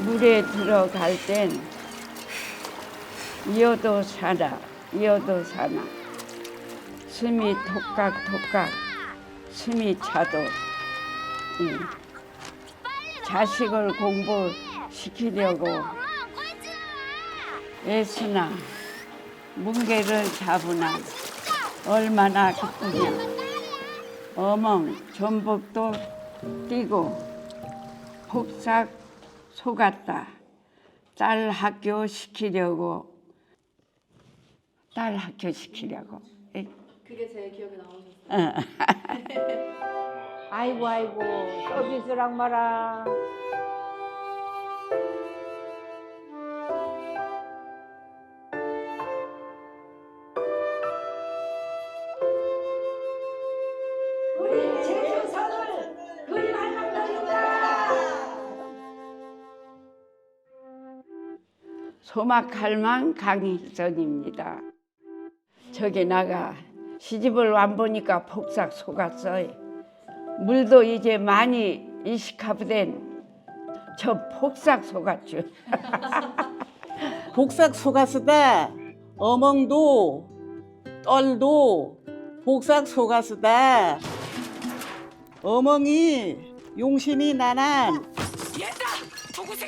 물에 들어갈 땐 이어도 사나 숨이 톡각톡각 숨이 차도 자식을 공부시키려고 애쓰나 뭉게를 잡으나 얼마나 기쁘냐. 어멍 전복도 뛰고 폭삭 속았다. 딸 학교 시키려고. 그게 제일 기억에 남으셨어요? 아이고 서비스랑 마라. 우리 제주선을 그림하는 날입니다. 소막할망 강희선입니다. 저기 나가 시집을 안 보니까 폭삭 속았어요. 물도 이제 많이 이식하부된 저 폭삭 속았죠. 복삭 속았으다. 어멍도 떨도 복삭 속았으다. 어멍이 용신이 나난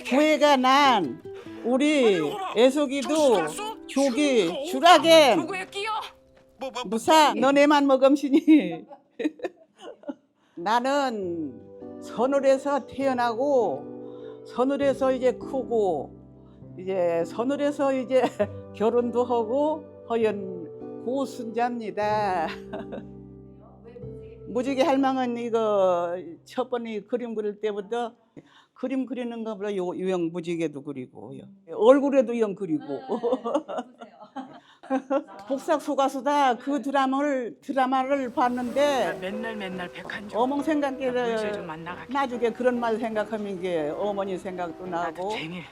구애가 난 우리 애석이도 조기 주라겐 무사 너네만 먹음시니. 나는 서늘에서 태어나고 서늘에서 이제 크고 이제 서늘에서 이제 결혼도 하고 허연 고순자입니다. 무지개 할망은 이거 첫 번에 그림 그릴 때부터 그림 그리는 거보다 유형 무지개도 그리고요. 얼굴에도 영 그리고. 복삭 속가수다 그 드라마를 봤는데 맨날 백한조 어멍 생각에 좀 만나가게. 나중에 그런 말 생각하면 이게 어머니 생각도 나도 나고 쟁일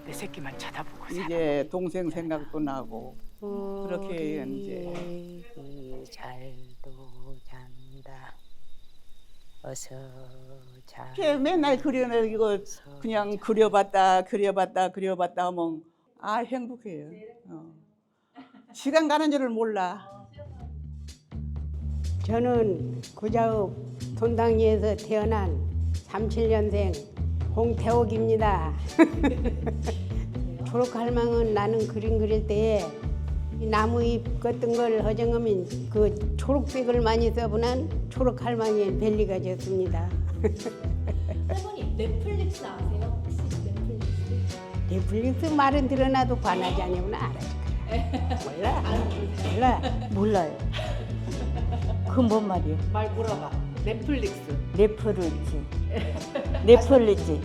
내 새끼만 쳐다보고 살아. 이제 동생 생각도 나고 그렇게 이제 잘도 잔다. 어서 자. 이렇게 맨날 그려내 이거 그냥 그려봤다 하면 아 행복해요. 시간 가는 줄을 몰라. 저는 구자읍 돈당리에서 태어난 37년생 홍태옥입니다. 초록할망은 나는 그림 그릴 때에 이 나무잎 같은 걸 허정하면 그 초록색을 많이 써보는 초록할망의 벨리가 졌습니다. 할머니 넷플릭스 아세요? 혹시 넷플릭스? 넷플릭스 말은 들어놔도 관하지 않으면 알아요. 몰라. 몰라요. 그건 뭔 말이에요? 말 물어봐. 넷플릭스. 네프르지. 네플리지.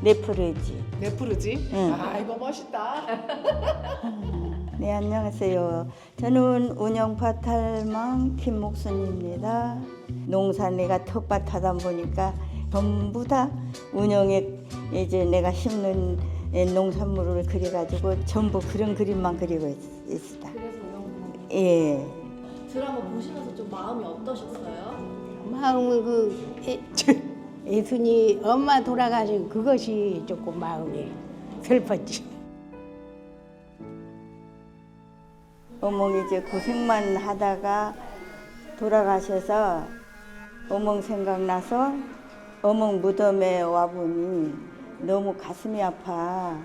네프르지. 넷플이지? 응. 아 이거 멋있다. 네, 안녕하세요. 저는 운영밭 할망 김목순입니다. 농사 내가 텃밭 하다 보니까 전부 다 운영에 이제 내가 심는 농산물을 그려가지고 전부 그런 그림만 그리고 있다. 그래서 운영 예. 드라마 보시면서 좀 마음이 어떠셨어요? 마음은 애순이 엄마 돌아가신 그것이 조금 마음이 슬펐지. 어멍이 이제 고생만 하다가 돌아가셔서 어멍 생각나서 어멍 무덤에 와보니 너무 가슴이 아파.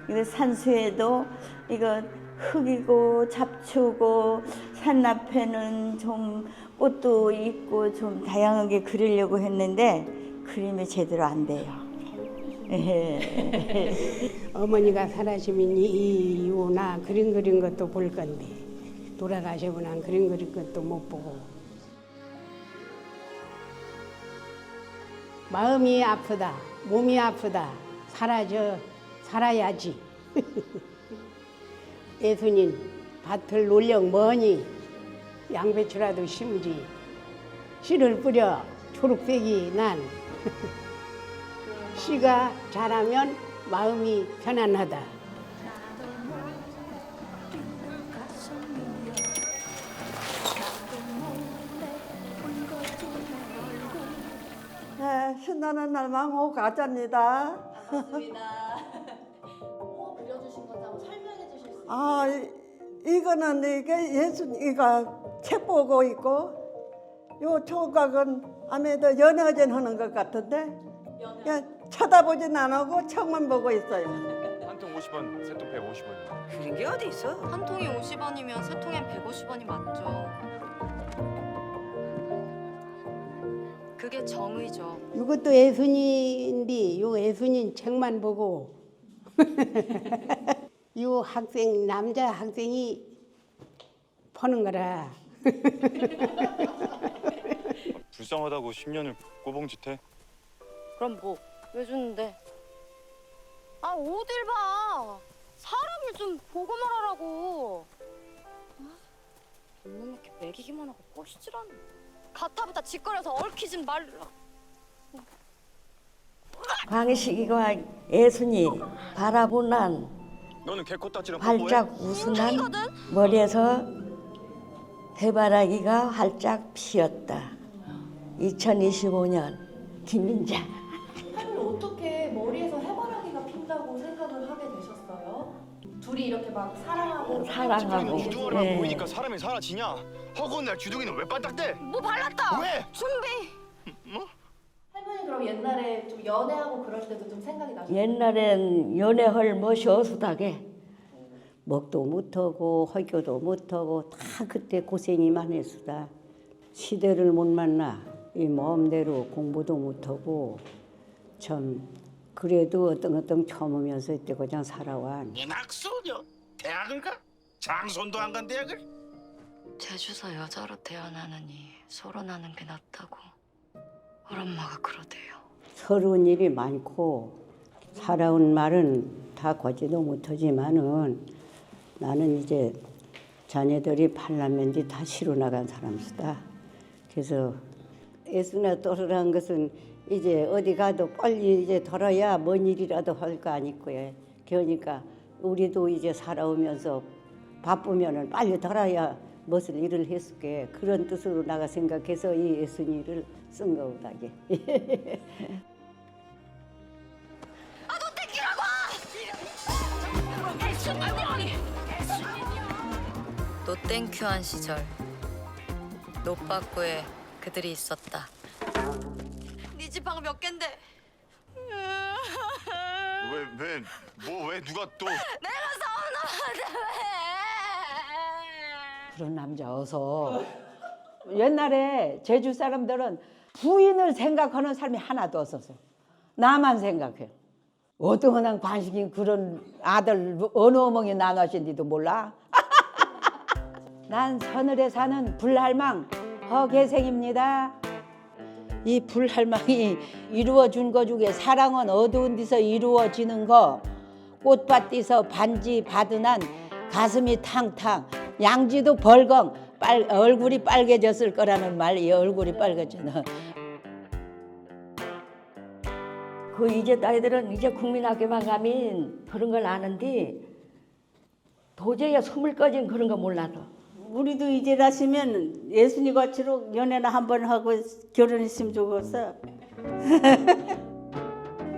그래서 산수에도 이거 흙이고 잡초고 산 앞에는 좀 꽃도 있고 좀 다양하게 그리려고 했는데 그림이 제대로 안 돼요. 어머니가 살아시면 이유나 그림 그린 것도 볼 건데 돌아가시고 난 그림 그린 것도 못 보고 마음이 아프다, 몸이 아프다, 살아야지. 예수님 밭을 놀령 뭐니 양배추라도 심지 씨를 뿌려 초록색이 난 씨가 자라면 마음이 편안하다. 신나는 날만 오고 가자입니다. 반갑습니다. 뭐 그려주신 건지 한번 설명해 주실 수 있어요? 아, 이거는 이게 예수이가 책 보고 있고, 요 조각은 아무래도 연화전 하는 것 같은데, 그냥 쳐다보진 안 하고 책만 보고 있어요. 한 통 50원, 세 통 150원. 그런 게 어디 있어? 한 통이 50원이면 세 통엔 150원이 맞죠. 그게 정의죠. 이것도 예순인데 요 예순인 책만 보고 요 학생 남자 학생이 퍼는 거라. 불쌍하다고 10년을 꼬봉짓해? 그럼 뭐? 왜 주는데? 아 어딜 봐. 사람을 좀 보고 말하라고. 이렇게 매기기만 하고 꼬시질 않네. 가타부타 짓거려서 얽히진 말라. 광식이와 예순이 바라보난 너는 개코딱지랑 뽀뽀해? 활짝 웃으난 머리에서 해바라기가 활짝 피었다. 2025년 김민자. 할머니 어떻게 머리에서 해바라기가 핀다고 생각을 하게 되셨어요? 둘이 이렇게 막 사랑하고 사랑하고. 주둥이만 예. 보이니까 사람이 사라지냐? 허구한 날 주둥이는 왜 반딱대? 뭐 발랐다. 왜? 준비. 할머니 그럼 옛날에 좀 연애하고 그럴 때도 좀 생각이 나셨어요? 옛날엔 연애할 멋이 어수다게 먹도 못하고 학교도 못하고 다 그때 고생이 많았수다. 시대를 못 만나 이 마음대로 공부도 못하고 참 그래도 어떤 참으면서 이때 그냥 살아와. 인학소녀 대학을 가? 장손도 안 간 대학을? 제주서 여자로 태어나느니 서로 나는 게 낫다고 우리 엄마가 그러대요. 서러운 일이 많고 살아온 말은 다 거지도 못하지만은 나는 이제 자녀들이 팔남면지 다 시로 나간 사람이다. 그래서 애쓰나 떠르라는 것은 이제 어디 가도 빨리 이제 돌아야 뭔 일이라도 할 거 아니고요. 그러니까 우리도 이제 살아오면서 바쁘면은 빨리 돌아야 무슨 일을 했을게 그런 뜻으로 나가 생각해서 이 예순이를 쓴 거다게. 노땡큐한 시절 노빠꾸에 그들이 있었다. 네 집 방 몇 갠데? 왜 누가 또? 내가 사오는데 왜? 그런 남자 어서. 옛날에 제주 사람들은 부인을 생각하는 사람이 하나도 없었어. 나만 생각해. 어떠한 관식이 그런 아들 어느 어멍이 나눠신지도 몰라. 난 서늘에 사는 불할망 허계생입니다. 이 불할망이 이루어준 거 중에 사랑은 어두운 데서 이루어지는 거, 꽃밭 뒤서 반지 받으난 가슴이 탕탕, 양지도 벌건 얼굴이 빨개졌을 거라는 말, 이 얼굴이 빨개지는. 그 이제 딸들은 이제 국민학교만 가면 그런 걸 아는데 도저히 숨을 꺼진 그런 거 몰라도. 우리도 이제 나시면 예순이 같이로 연애나 한번 하고 결혼했으면 좋겠어.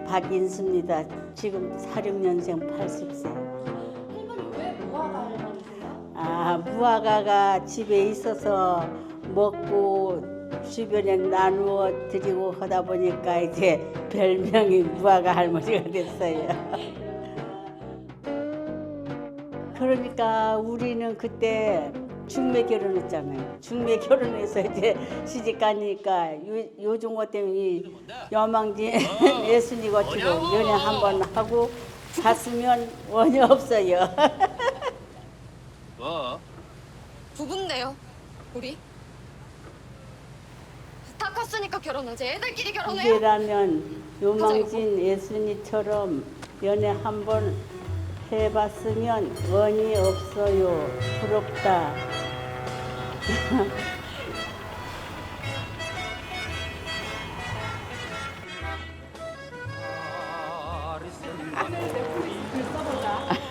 박인수입니다. 지금 46년생 80세. 할머니 왜 무화과 할머니세요? 아, 무화과가 집에 있어서 먹고 주변에 나누어 드리고 하다 보니까 이제 별명이 무화과 할머니가 됐어요. 그러니까 우리는 그때 중매 결혼했잖아요. 중매 결혼해서 이제 시집 가니까 요즘 것 때문에 이 여망진 예순이 같이로 연애 한번 하고 갔으면 원이 없어요. 뭐? 부부인데요, 우리? 다 컸으니까 결혼하지. 애들끼리 결혼해요. 이제라면 요망진 예순이처럼 연애 한번 해봤으면 원이 없어요. 부럽다.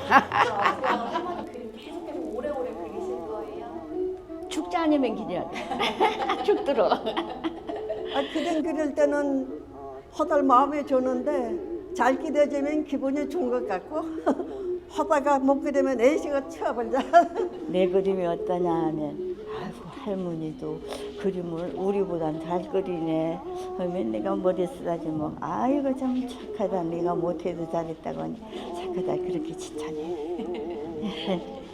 할머니 그림 계속 오래오래 그리실 거예요? 축제 아니면 기념. 축 들어. 그림 그릴 때는 허들 마음에 주는데 잘 기대지면 기분이 좋은 것 같고 하다가 못 그리면 애시가 쳐버려. 내 그림이 어떠냐 하면 아이고 할머니도 그림을 우리보단 잘 그리네 하면 내가 머리 쓰다지면 아이고 참 착하다 내가 못해도 잘했다고 하니 착하다 그렇게 칭찬해.